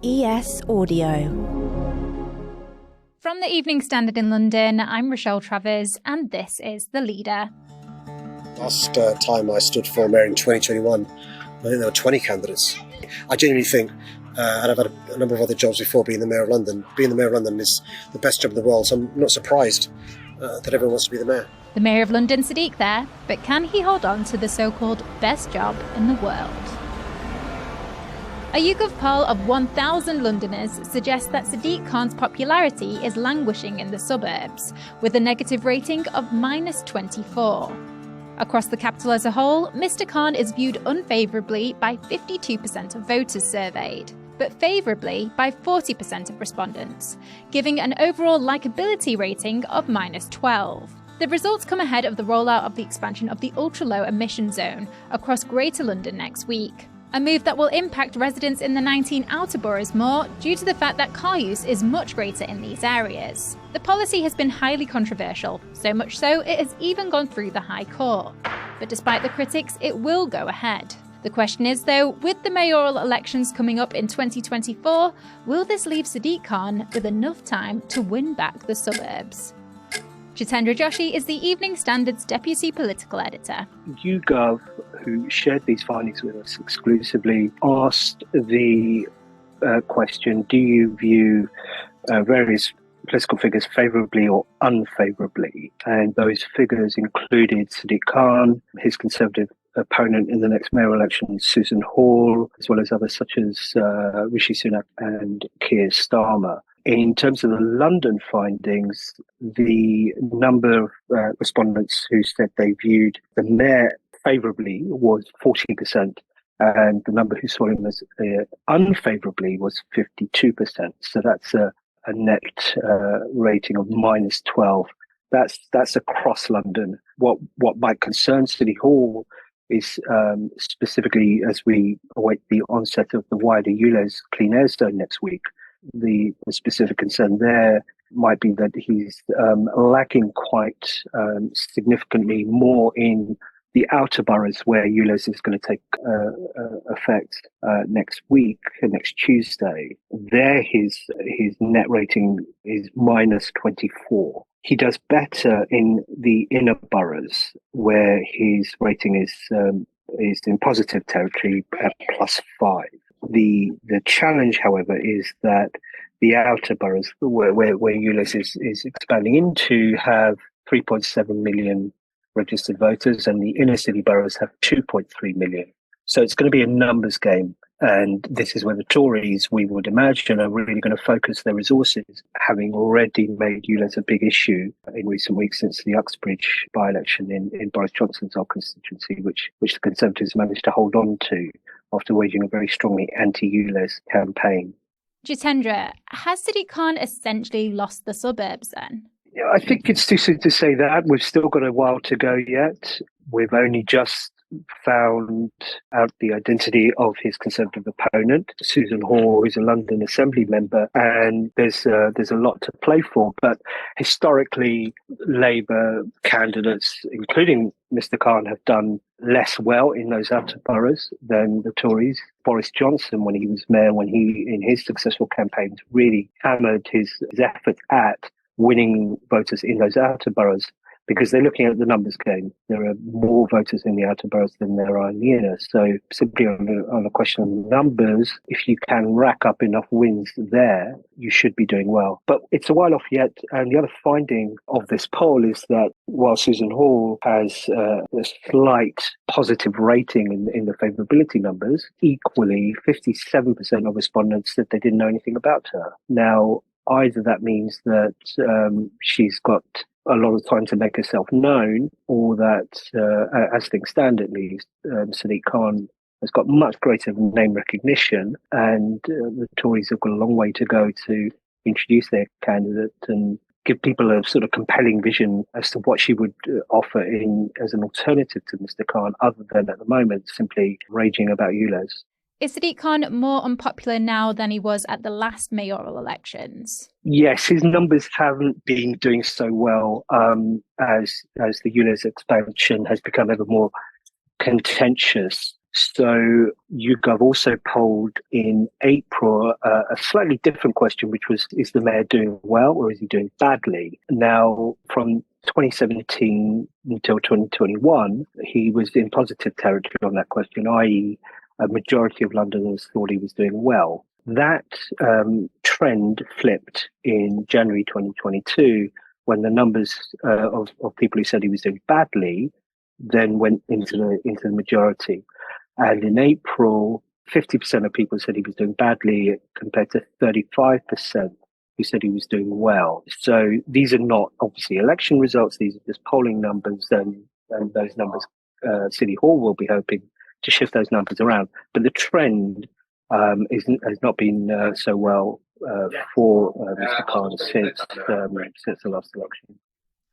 ES Audio. From the Evening Standard in London, I'm Rochelle Travers, and this is The Leader. Last time I stood for mayor in 2021, I think there were 20 candidates. I genuinely think, and I've had a number of other jobs before being the mayor of London, being the mayor of London is the best job in the world, so I'm not surprised that everyone wants to be the mayor. The Mayor of London, Sadiq there, but can he hold on to the so-called best job in the world? A YouGov poll of 1,000 Londoners suggests that Sadiq Khan's popularity is languishing in the suburbs, with a negative rating of -24. Across the capital as a whole, Mr Khan is viewed unfavourably by 52% of voters surveyed, but favourably by 40% of respondents, giving an overall likeability rating of -12. The results come ahead of the rollout of the expansion of the Ultra Low Emission Zone across Greater London next week. A move that will impact residents in the 19 outer boroughs more due to the fact that car use is much greater in these areas. The policy has been highly controversial, so much so it has even gone through the High Court. But despite the critics, it will go ahead. The question is though, with the mayoral elections coming up in 2024, will this leave Sadiq Khan with enough time to win back the suburbs? Jitendra Joshi is the Evening Standard's Deputy Political Editor. YouGov, who shared these findings with us exclusively, asked the question, do you view various political figures favourably or unfavourably? And those figures included Sadiq Khan, his Conservative opponent in the next mayoral election, Susan Hall, as well as others such as Rishi Sunak and Keir Starmer. In terms of the London findings, the number of respondents who said they viewed the mayor favourably was 40%, and the number who saw him as unfavourably was 52%. So that's a net rating of -12. That's across London. What might concern City Hall is specifically as we await the onset of the wider ULEZ Clean Air Zone next week. The specific concern there might be that he's lacking quite significantly more in the outer boroughs where ULEZ is going to take effect next week, next Tuesday. There his net rating is -24. He does better in the inner boroughs where his rating is in positive territory at +5. The challenge, however, is that the outer boroughs where ULEZ is expanding into have 3.7 million registered voters, and the inner city boroughs have 2.3 million. So it's going to be a numbers game. And this is where the Tories, we would imagine, are really going to focus their resources, having already made ULEZ a big issue in recent weeks since the Uxbridge by-election in Boris Johnson's old constituency, which the Conservatives managed to hold on to after waging a very strongly anti-ULEZ campaign. Jitendra, has Sadiq Khan essentially lost the suburbs then? Yeah, I think it's too soon to say that. We've still got a while to go yet. We've only just found out the identity of his Conservative opponent, Susan Hall, who's a London Assembly member, and there's a lot to play for. But historically, Labour candidates, including Mr Khan, have done less well in those outer boroughs than the Tories. Boris Johnson, when he was mayor, when he, in his successful campaigns, really hammered his efforts at winning voters in those outer boroughs, because they're looking at the numbers game. There are more voters in the outer boroughs than there are in the inner. So simply on a question of numbers, if you can rack up enough wins there, you should be doing well. But it's a while off yet. And the other finding of this poll is that while Susan Hall has a slight positive rating in the favourability numbers, equally 57% of respondents said they didn't know anything about her. Now, either that means that she's got a lot of time to make herself known, or that, as things stand at least, Sadiq Khan has got much greater name recognition, and the Tories have got a long way to go to introduce their candidate and give people a sort of compelling vision as to what she would offer as an alternative to Mr Khan, other than at the moment simply raging about ULEZ. Is Sadiq Khan more unpopular now than he was at the last mayoral elections? Yes, his numbers haven't been doing so well as the ULEZ expansion has become ever more contentious. So YouGov also polled in April a slightly different question, which was, is the mayor doing well or is he doing badly? Now, from 2017 until 2021, he was in positive territory on that question, i.e. a majority of Londoners thought he was doing well. That trend flipped in January 2022 when the numbers of people who said he was doing badly then went into the majority. And in April, 50% of people said he was doing badly compared to 35% who said he was doing well. So these are not obviously election results. These are just polling numbers, and those numbers, City Hall will be hoping to shift those numbers around. But the trend has not been so well for Mr. Khan since the last election.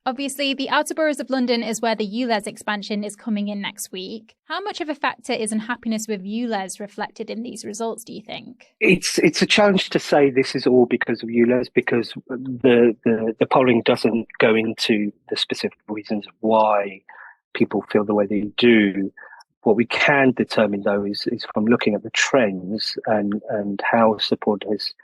Obviously, the outer boroughs of London is where the ULEZ expansion is coming in next week. How much of a factor is unhappiness with ULEZ reflected in these results, do you think? It's a challenge to say this is all because of ULEZ, because the polling doesn't go into the specific reasons why people feel the way they do. What we can determine, though, is from looking at the trends and how support has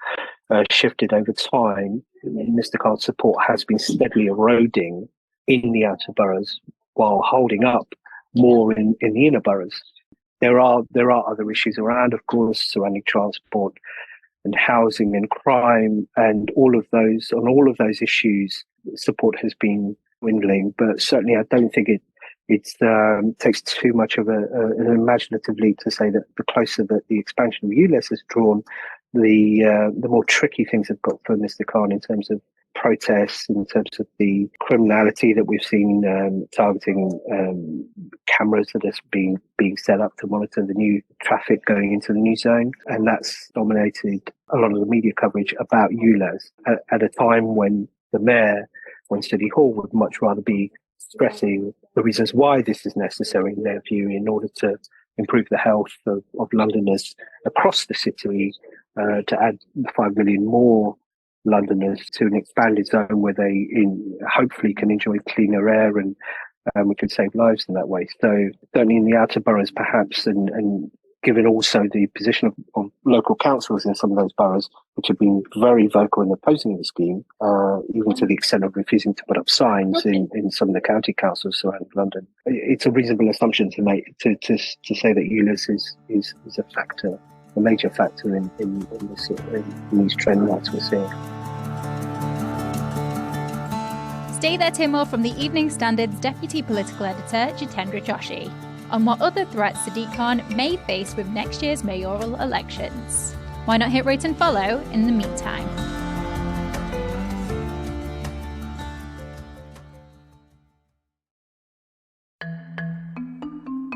shifted over time. Mr. Khan's support has been steadily eroding in the outer boroughs while holding up more in the inner boroughs. There are other issues around, of course, surrounding transport and housing and crime, and all of those issues, support has been dwindling. But certainly, I don't think it takes too much of an imaginative leap to say that the closer that the expansion of ULEZ has drawn, the more tricky things have got for Mr. Khan in terms of protests, in terms of the criminality that we've seen targeting cameras that are being set up to monitor the new traffic going into the new zone. And that's dominated a lot of the media coverage about ULEZ at a time when the mayor, when City Hall would much rather be stressing the reasons why this is necessary in their view in order to improve the health of Londoners across the city, to add 5 million more Londoners to an expanded zone where they hopefully can enjoy cleaner air and we can save lives in that way. So certainly in the outer boroughs perhaps, and given also the position of local councils in some of those boroughs, which have been very vocal in opposing the scheme, even to the extent of refusing to put up signs in some of the county councils surrounding London. It's a reasonable assumption to make to say that ULEZ is a factor, a major factor in these trend lines we're seeing. Stay there to hear more from the Evening Standard's Deputy Political Editor, Jitendra Joshi, on what other threats Sadiq Khan may face with next year's mayoral elections. Why not hit rate and follow in the meantime?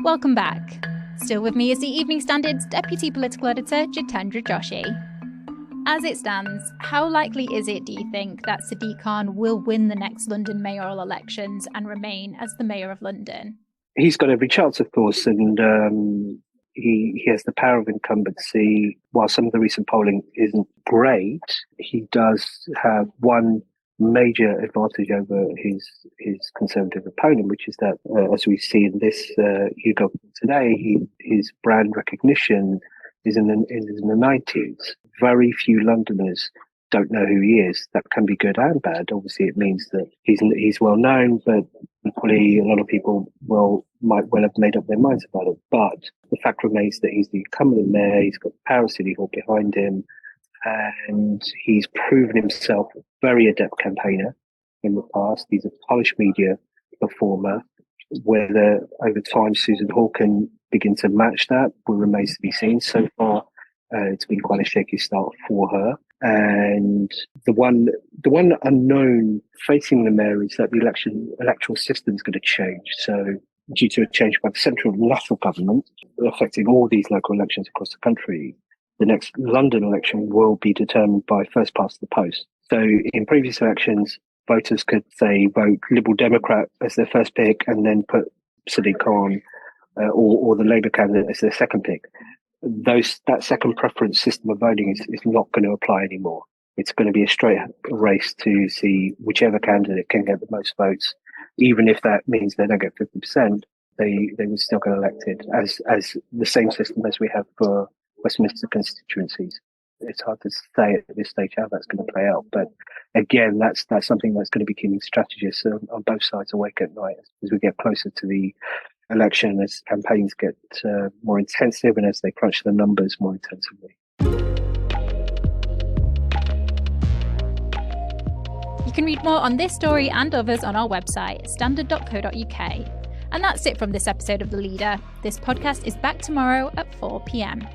Welcome back. Still with me is the Evening Standard's Deputy Political Editor, Jitendra Joshi. As it stands, how likely is it, do you think, that Sadiq Khan will win the next London mayoral elections and remain as the Mayor of London? He's got every chance, of course, and he has the power of incumbency. While some of the recent polling isn't great, he does have one major advantage over his Conservative opponent, which is that, as we see in this YouGov today, his brand recognition is in the 90s. Very few Londoners don't know who he is. That can be good and bad. Obviously, it means that he's well known, but equally, a lot of people might well have made up their minds about it. But the fact remains that he's the incumbent mayor. He's got the power of City Hall behind him, and he's proven himself a very adept campaigner in the past. He's a polished media performer. Whether over time Susan Hall can begin to match that remains to be seen. So far, it's been quite a shaky start for her. And the one unknown facing the mayor is that the electoral system is going to change. So due to a change by the central and national government affecting all these local elections across the country, the next London election will be determined by first past the post. So in previous elections, voters could say vote Liberal Democrat as their first pick and then put Sadiq Khan or the Labour candidate as their second pick. That second preference system of voting is not going to apply anymore. It's going to be a straight race to see whichever candidate can get the most votes, even if that means they don't get 50%. they would still get elected as the same system as we have for Westminster constituencies. It's hard to say at this stage how that's going to play out, but again, that's something that's going to be keeping strategists on both sides awake at night as we get closer to the election, as campaigns get more intensive and as they crunch the numbers more intensively. You can read more on this story and others on our website, standard.co.uk. And that's it from this episode of The Leader. This podcast is back tomorrow at 4 p.m.